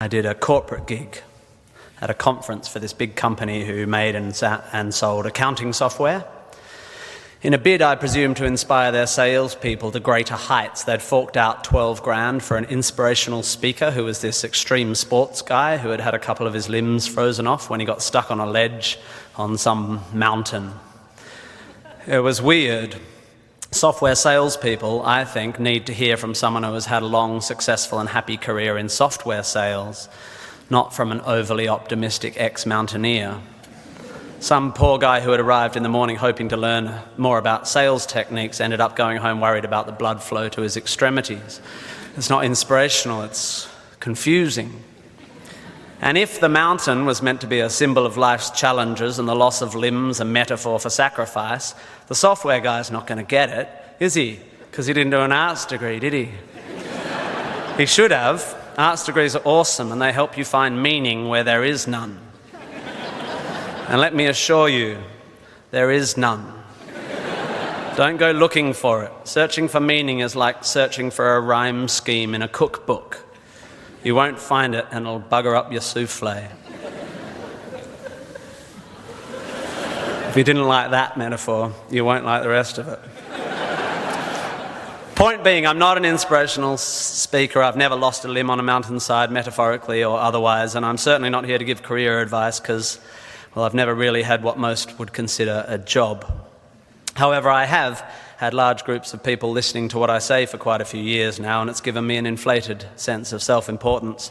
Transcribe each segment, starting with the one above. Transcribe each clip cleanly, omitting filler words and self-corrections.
I did a corporate gig at a conference for this big company who made and sold accounting software. In a bid, I presume, to inspire their salespeople to greater heights, they'd forked out 12 grand for an inspirational speaker who was this extreme sports guy who had had a couple of his limbs frozen off when he got stuck on a ledge on some mountain. It was weird. Software salespeople, I think, need to hear from someone who has had a long, successful and happy career in software sales, not from an overly optimistic ex-mountaineer. Some poor guy who had arrived in the morning hoping to learn more about sales techniques ended up going home worried about the blood flow to his extremities. It's not inspirational, it's confusing. And if the mountain was meant to be a symbol of life's challenges and the loss of limbs a metaphor for sacrifice, the software guy's not going to get it, is he? Because he didn't do an arts degree, did he? He should have. Arts degrees are awesome and they help you find meaning where there is none. And let me assure you, there is none. Don't go looking for it. Searching for meaning is like searching for a rhyme scheme in a cookbook. You won't find it and it'll bugger up your souffle. If you didn't like that metaphor, you won't like the rest of it. Point being, I'm not an inspirational speaker. I've never lost a limb on a mountainside, metaphorically or otherwise, and I'm certainly not here to give career advice because, well, I've never really had what most would consider a job. However, I have had large groups of people listening to what I say for quite a few years now, and it's given me an inflated sense of self-importance.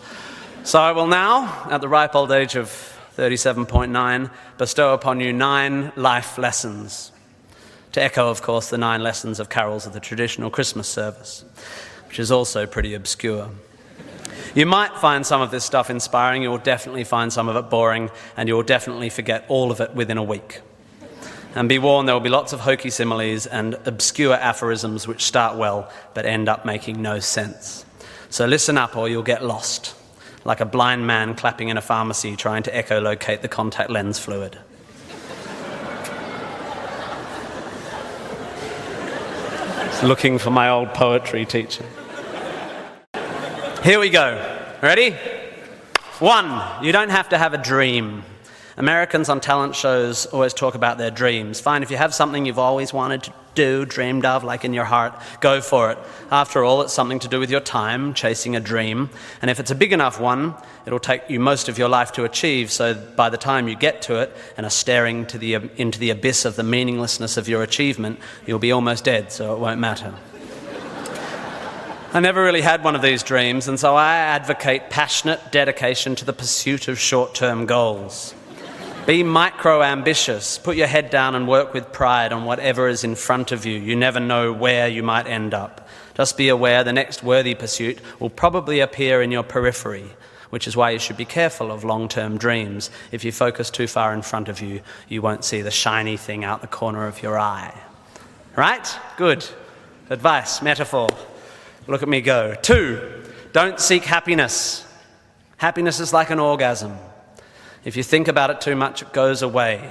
So I will now, at the ripe old age of 37.9, bestow upon you 9 life lessons. To echo, of course, the 9 lessons of carols of the traditional Christmas service, which is also pretty obscure. You might find some of this stuff inspiring, you'll definitely find some of it boring, and you'll definitely forget all of it within a week. And be warned, there will be lots of hokey similes and obscure aphorisms which start well but end up making no sense. So listen up or you'll get lost, like a blind man clapping in a pharmacy trying to echolocate the contact lens fluid. Looking for my old poetry teacher. Here we go. Ready? 1, you don't have to have a dream. Americans on talent shows always talk about their dreams. Fine, if you have something you've always wanted to do, dreamed of, like in your heart, go for it. After all, it's something to do with your time, chasing a dream. And if it's a big enough one, it'll take you most of your life to achieve, so by the time you get to it and are staring into the abyss of the meaninglessness of your achievement, you'll be almost dead, so it won't matter. I never really had one of these dreams, and so I advocate passionate dedication to the pursuit of short-term goals. Be micro-ambitious. Put your head down and work with pride on whatever is in front of you. You never know where you might end up. Just be aware the next worthy pursuit will probably appear in your periphery, which is why you should be careful of long-term dreams. If you focus too far in front of you, you won't see the shiny thing out the corner of your eye. Right? Good. Advice, metaphor. Look at me go. 2, don't seek happiness. Happiness is like an orgasm. If you think about it too much, it goes away.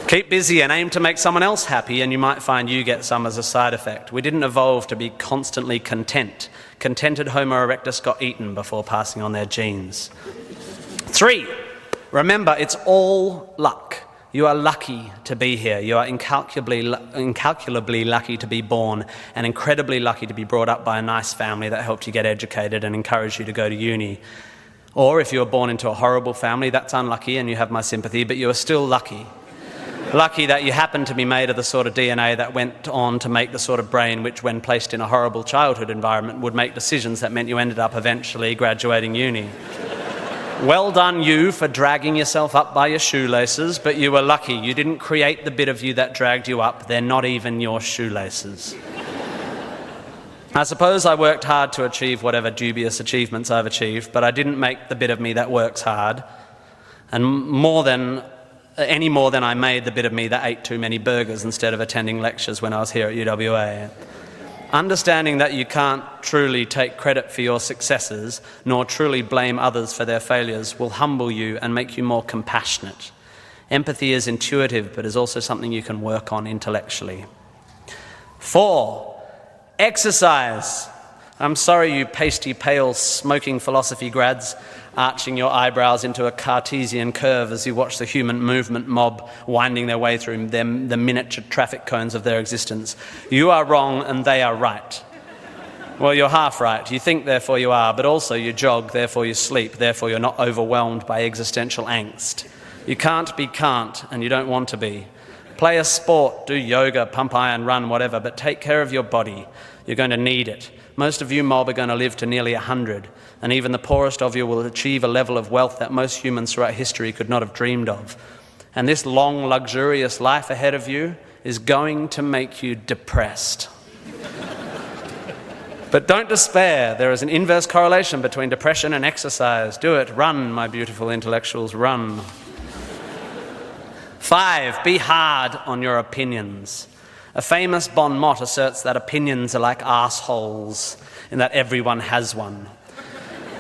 Keep busy and aim to make someone else happy, and you might find you get some as a side effect. We didn't evolve to be constantly content. Contented Homo erectus got eaten before passing on their genes. 3, remember, it's all luck. You are lucky to be here. You are incalculably lucky to be born and incredibly lucky to be brought up by a nice family that helped you get educated and encouraged you to go to uni. Or if you were born into a horrible family, that's unlucky and you have my sympathy, but you are still lucky. Lucky that you happen to be made of the sort of DNA that went on to make the sort of brain which, when placed in a horrible childhood environment, would make decisions that meant you ended up eventually graduating uni. Well done you for dragging yourself up by your shoelaces, but you were lucky. You didn't create the bit of you that dragged you up. They're not even your shoelaces. I suppose I worked hard to achieve whatever dubious achievements I've achieved, but I didn't make the bit of me that works hard. And any more than I made the bit of me that ate too many burgers instead of attending lectures when I was here at UWA. Understanding that you can't truly take credit for your successes, nor truly blame others for their failures, will humble you and make you more compassionate. Empathy is intuitive, but is also something you can work on intellectually. 4, exercise. I'm sorry, you pasty, pale, smoking philosophy grads, arching your eyebrows into a Cartesian curve as you watch the human movement mob winding their way through the miniature traffic cones of their existence. You are wrong and they are right. Well, you're half right. You think, therefore you are, but also you jog, therefore you sleep, therefore you're not overwhelmed by existential angst. You can't be can't, and you don't want to be. Play a sport, do yoga, pump iron, run, whatever, but take care of your body. You're going to need it. Most of you mob are going to live to nearly 100, and even the poorest of you will achieve a level of wealth that most humans throughout history could not have dreamed of. And this long, luxurious life ahead of you is going to make you depressed. But don't despair. There is an inverse correlation between depression and exercise. Do it. Run, my beautiful intellectuals, run. 5, be hard on your opinions. A famous bon mot asserts that opinions are like assholes, in that everyone has one.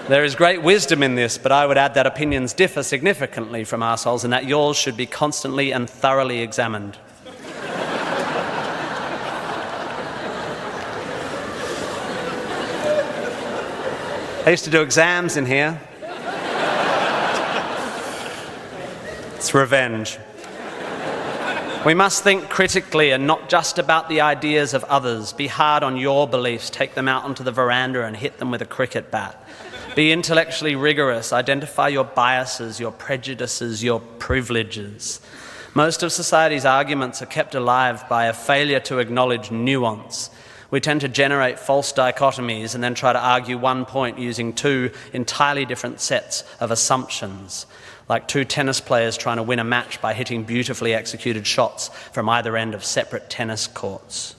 There is great wisdom in this, but I would add that opinions differ significantly from assholes, and that yours should be constantly and thoroughly examined. I used to do exams in here. It's revenge. We must think critically and not just about the ideas of others. Be hard on your beliefs. Take them out onto the veranda and hit them with a cricket bat. Be intellectually rigorous. Identify your biases, your prejudices, your privileges. Most of society's arguments are kept alive by a failure to acknowledge nuance. We tend to generate false dichotomies and then try to argue one point using 2 entirely different sets of assumptions, like 2 tennis players trying to win a match by hitting beautifully executed shots from either end of separate tennis courts.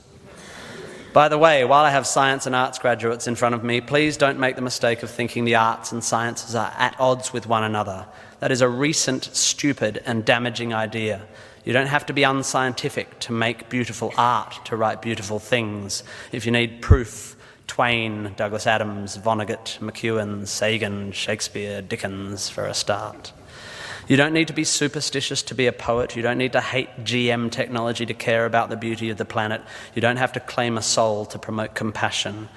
By the way, while I have science and arts graduates in front of me, please don't make the mistake of thinking the arts and sciences are at odds with one another. That is a recent, stupid, and damaging idea. You don't have to be unscientific to make beautiful art, to write beautiful things. If you need proof, Twain, Douglas Adams, Vonnegut, McEwen, Sagan, Shakespeare, Dickens for a start. You don't need to be superstitious to be a poet. You don't need to hate GM technology to care about the beauty of the planet. You don't have to claim a soul to promote compassion.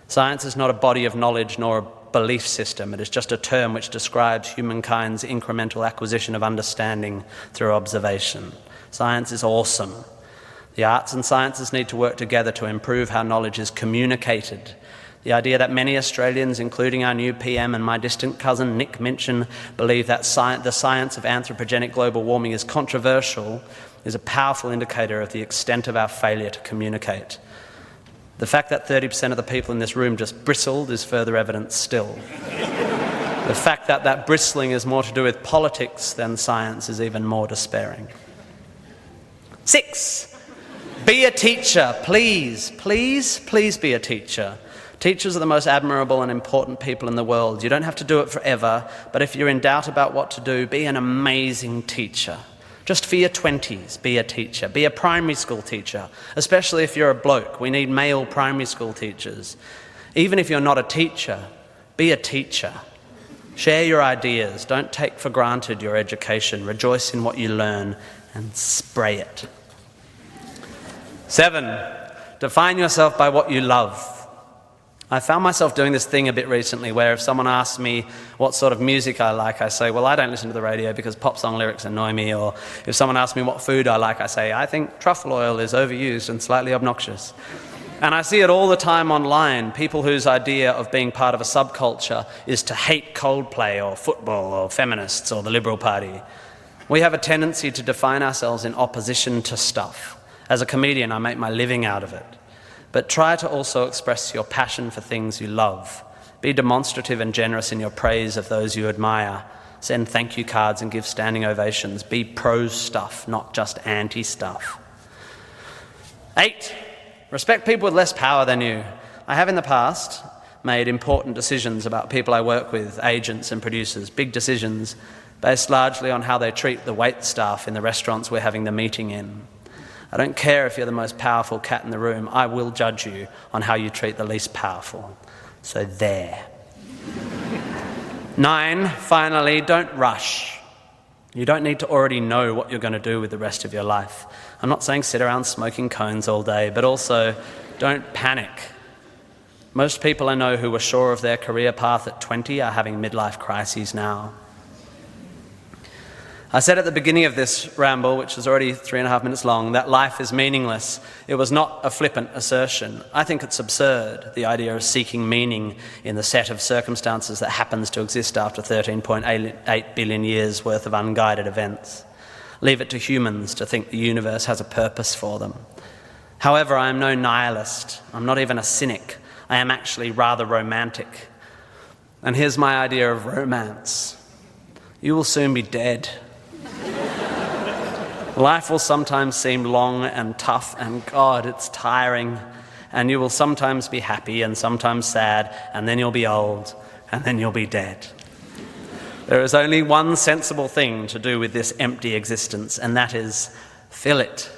Science is not a body of knowledge nor a belief system. It is just a term which describes humankind's incremental acquisition of understanding through observation. Science is awesome. The arts and sciences need to work together to improve how knowledge is communicated. The idea that many Australians, including our new PM and my distant cousin Nick Minchin, believe that the science of anthropogenic global warming is controversial is a powerful indicator of the extent of our failure to communicate. The fact that 30% of the people in this room just bristled is further evidence still. The fact that that bristling is more to do with politics than science is even more despairing. 6, be a teacher. Please, please, please be a teacher. Teachers are the most admirable and important people in the world. You don't have to do it forever, but if you're in doubt about what to do, be an amazing teacher. Just for your 20s, be a teacher. Be a primary school teacher, especially if you're a bloke. We need male primary school teachers. Even if you're not a teacher, be a teacher. Share your ideas. Don't take for granted your education. Rejoice in what you learn and spray it. 7, define yourself by what you love. I found myself doing this thing a bit recently where if someone asks me what sort of music I like, I say, well, I don't listen to the radio because pop song lyrics annoy me. Or if someone asks me what food I like, I say, I think truffle oil is overused and slightly obnoxious. And I see it all the time online, people whose idea of being part of a subculture is to hate Coldplay or football or feminists or the Liberal Party. We have a tendency to define ourselves in opposition to stuff. As a comedian, I make my living out of it. But try to also express your passion for things you love. Be demonstrative and generous in your praise of those you admire. Send thank you cards and give standing ovations. Be pro stuff, not just anti stuff. 8, respect people with less power than you. I have in the past made important decisions about people I work with, agents and producers, big decisions based largely on how they treat the wait staff in the restaurants we're having the meeting in. I don't care if you're the most powerful cat in the room. I will judge you on how you treat the least powerful. So there. 9, finally, don't rush. You don't need to already know what you're going to do with the rest of your life. I'm not saying sit around smoking cones all day, but also don't panic. Most people I know who were sure of their career path at 20 are having midlife crises now. I said at the beginning of this ramble, which is already 3.5 minutes long, that life is meaningless. It was not a flippant assertion. I think it's absurd, the idea of seeking meaning in the set of circumstances that happens to exist after 13.8 billion years worth of unguided events. Leave it to humans to think the universe has a purpose for them. However, I am no nihilist. I'm not even a cynic. I am actually rather romantic. And here's my idea of romance. You will soon be dead. Life will sometimes seem long and tough, and God, it's tiring. And you will sometimes be happy and sometimes sad, and then you'll be old, and then you'll be dead. There is only one sensible thing to do with this empty existence, and that is fill it.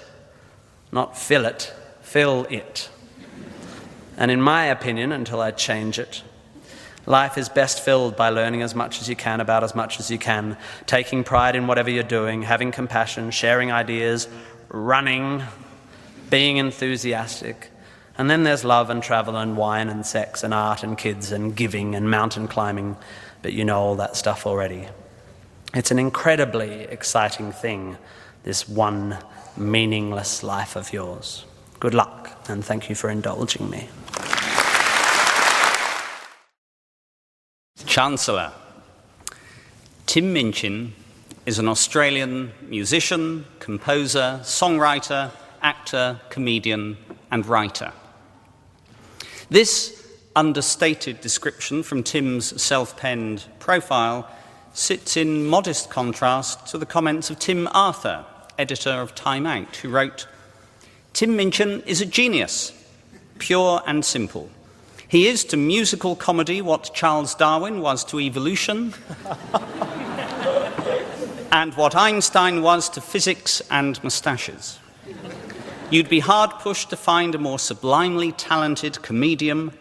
Not fill it, fill it. And in my opinion, until I change it, life is best filled by learning as much as you can about as much as you can, taking pride in whatever you're doing, having compassion, sharing ideas, running, being enthusiastic. And then there's love and travel and wine and sex and art and kids and giving and mountain climbing, but you know all that stuff already. It's an incredibly exciting thing, this one meaningless life of yours. Good luck, and thank you for indulging me. Chancellor. Tim Minchin is an Australian musician, composer, songwriter, actor, comedian, and writer. This understated description from Tim's self-penned profile sits in modest contrast to the comments of Tim Arthur, editor of Time Out, who wrote, "Tim Minchin is a genius, pure and simple. He is to musical comedy what Charles Darwin was to evolution, and what Einstein was to physics and moustaches. You'd be hard-pushed to find a more sublimely talented comedian,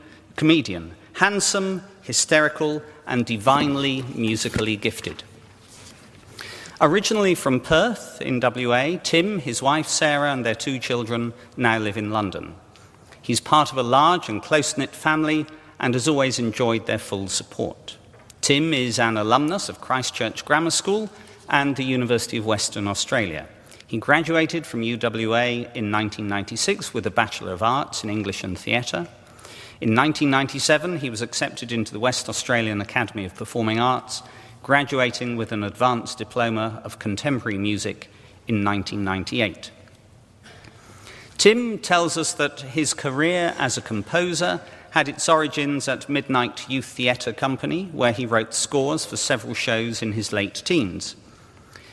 handsome, hysterical, and divinely musically gifted." Originally from Perth in WA, Tim, his wife Sarah, and their 2 children now live in London. He's part of a large and close-knit family and has always enjoyed their full support. Tim is an alumnus of Christchurch Grammar School and the University of Western Australia. He graduated from UWA in 1996 with a Bachelor of Arts in English and Theatre. In 1997, he was accepted into the West Australian Academy of Performing Arts, graduating with an advanced diploma of contemporary music in 1998. Tim tells us that his career as a composer had its origins at Midnight Youth Theatre Company, where he wrote scores for several shows in his late teens.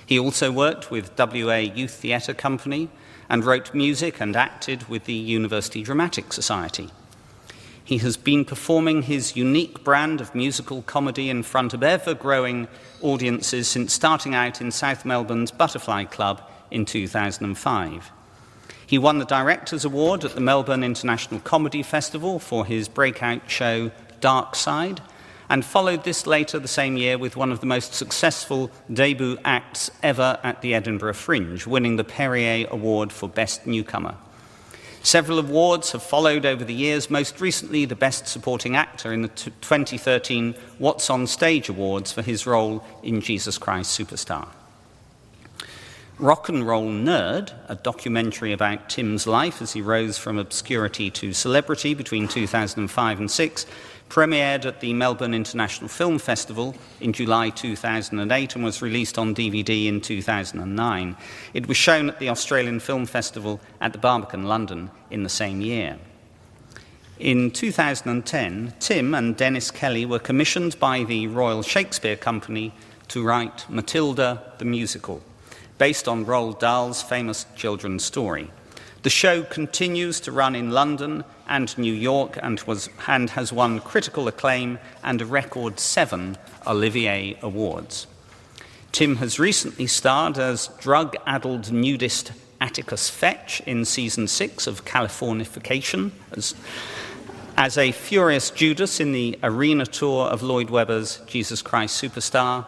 He also worked with WA Youth Theatre Company and wrote music and acted with the University Dramatic Society. He has been performing his unique brand of musical comedy in front of ever-growing audiences since starting out in South Melbourne's Butterfly Club in 2005. He won the Directors' Award at the Melbourne International Comedy Festival for his breakout show Dark Side, and followed this later the same year with one of the most successful debut acts ever at the Edinburgh Fringe, winning the Perrier Award for Best Newcomer. Several awards have followed over the years, most recently the Best Supporting Actor in the 2013 What's on Stage Awards for his role in Jesus Christ Superstar. Rock and Roll Nerd, a documentary about Tim's life as he rose from obscurity to celebrity between 2005 and 2006, premiered at the Melbourne International Film Festival in July 2008 and was released on DVD in 2009. It was shown at the Australian Film Festival at the Barbican, London, in the same year. In 2010, Tim and Dennis Kelly were commissioned by the Royal Shakespeare Company to write Matilda the Musical, based on Roald Dahl's famous children's story. The show continues to run in London and New York and has won critical acclaim and a record 7 Olivier Awards. Tim has recently starred as drug-addled nudist Atticus Fetch in Season 6 of Californication, as a furious Judas in the arena tour of Lloyd Webber's Jesus Christ Superstar,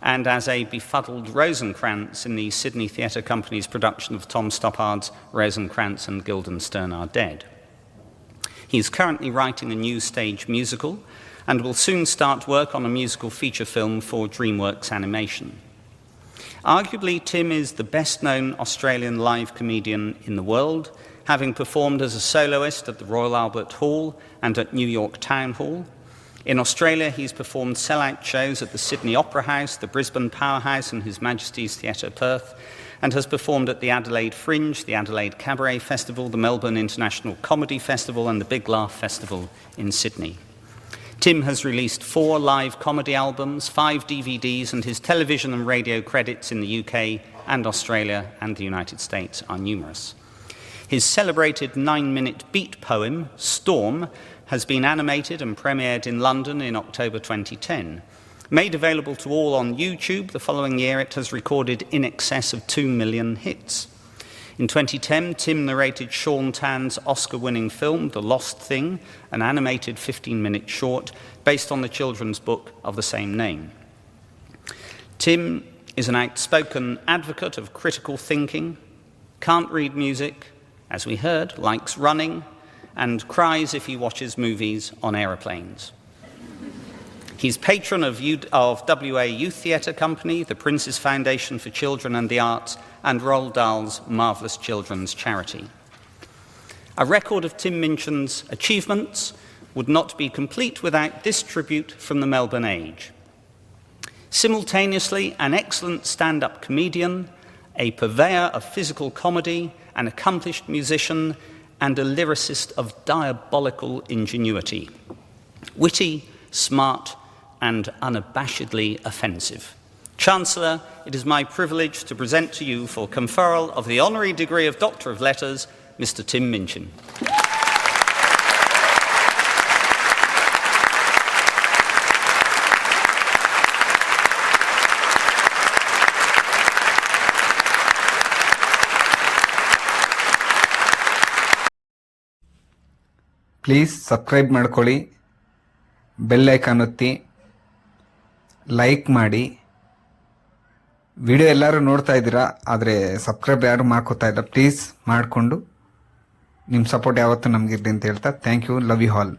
and as a befuddled Rosencrantz in the Sydney Theatre Company's production of Tom Stoppard's Rosencrantz and Guildenstern Are Dead. He is currently writing a new stage musical and will soon start work on a musical feature film for DreamWorks Animation. Arguably, Tim is the best-known Australian live comedian in the world, having performed as a soloist at the Royal Albert Hall and at New York Town Hall. In Australia, he's performed sellout shows at the Sydney Opera House, the Brisbane Powerhouse and His Majesty's Theatre Perth, and has performed at the Adelaide Fringe, the Adelaide Cabaret Festival, the Melbourne International Comedy Festival and the Big Laugh Festival in Sydney. Tim has released 4 live comedy albums, 5 DVDs, and his television and radio credits in the UK and Australia and the United States are numerous. His celebrated 9-minute beat poem, Storm, has been animated and premiered in London in October 2010. Made available to all on YouTube the following year, it has recorded in excess of 2 million hits. In 2010, Tim narrated Sean Tan's Oscar-winning film, The Lost Thing, an animated 15-minute short based on the children's book of the same name. Tim is an outspoken advocate of critical thinking, can't read music, as we heard, likes running, and cries if he watches movies on aeroplanes. He's patron of WA Youth Theatre Company, the Prince's Foundation for Children and the Arts, and Roald Dahl's Marvellous Children's Charity. A record of Tim Minchin's achievements would not be complete without this tribute from the Melbourne Age. Simultaneously, an excellent stand-up comedian, a purveyor of physical comedy, an accomplished musician, and a lyricist of diabolical ingenuity. Witty, smart, and unabashedly offensive. Chancellor, it is my privilege to present to you for conferral of the honorary degree of Doctor of Letters, Mr. Tim Minchin. Please subscribe ಮಾಡ್ಕೊಳ್ಳಿ, bell icon ಒತ್ತಿ, like ಮಾಡಿ. Video ಎಲ್ಲರೂ ನೋಡ್ತಾ ಇದ್ದೀರಾ, ಆದರೆ subscribe ಯಾರು ಮಾಡ್ಕೋತಾ ಇಲ್ಲ. ಪ್ಲೀಸ್ ಮಾಡಿಕೊಂಡು ನಿಮ್ಮ ಸಪೋರ್ಟ್ ಯಾವತ್ತೂ ನಮಗಿರಲಿ ಅಂತ ಹೇಳ್ತಾ, thank you, love you all.